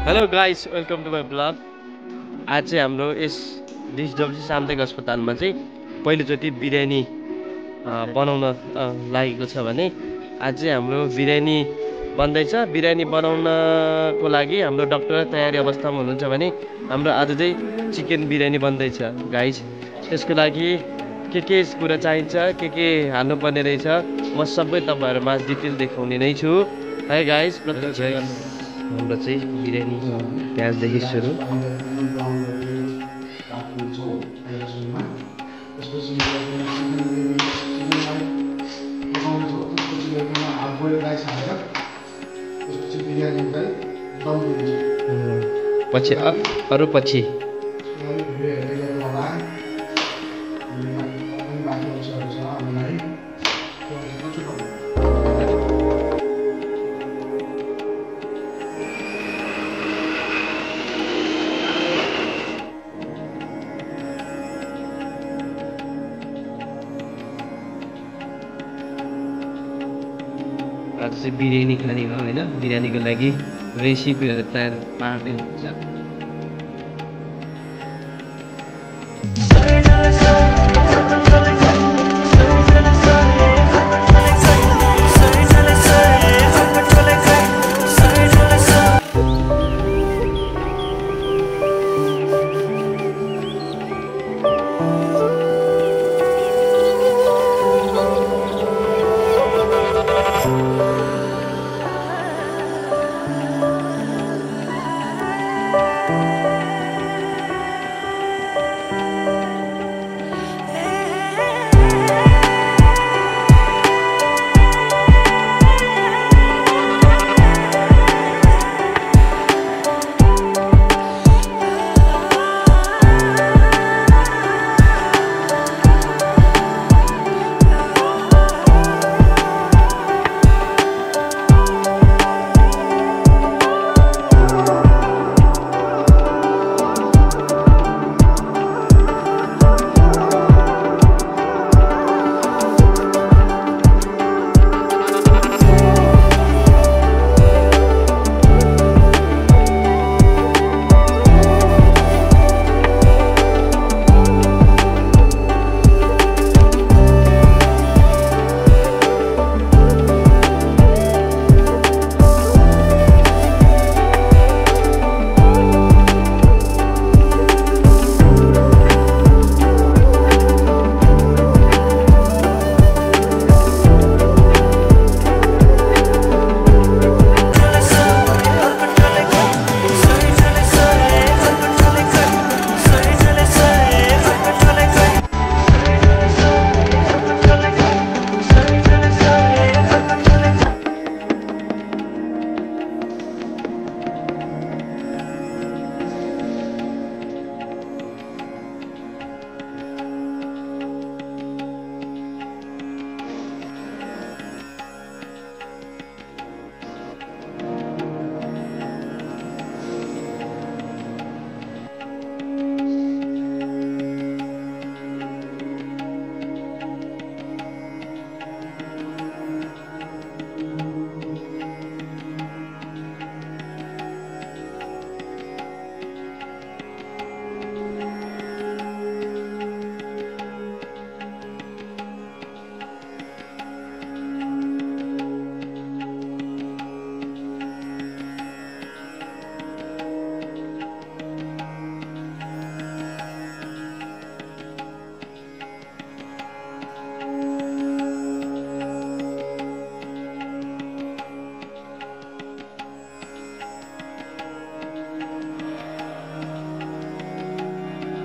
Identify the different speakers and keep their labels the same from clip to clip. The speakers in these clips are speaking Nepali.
Speaker 1: Hello guys, welcome to my blog. आज चाहिँ हाम्रो यस डिसडब्ल्युसी सामुदायिक अस्पतालमा चाहिँ पहिलोचोटि बिरयानी बनाउन लागेको छ भने आज चाहिँ हाम्रो बिरयानी बन्दैछ। बिरयानी बनाउनको लागि हाम्रो डाक्टर तयारी अवस्थामा हुनुहुन्छ भने हाम्रो आज चाहिँ चिकन बिरयानी बन्दैछ गाइस। त्यसको लागि के कुरा चाहिन्छ, के हाल्नुपर्ने रहेछ म सबै तपाईँहरूमा डिटेल देखाउने नै छु है गाइस। हाम्रो चाहिँ बिरयानी प्याजदेखि सुरु। पछि अरू पछि आज चाहिँ बिरयानी खाने हो होइन। बिरयानीको लागि रेसिपीहरू तयार पार्दै हुन्छ।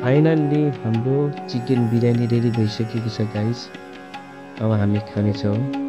Speaker 1: फाइनल्ली हाम्रो चिकन बिरयानी रेडी भइसकेको छ गाइस। अब हामी खानेछौँ।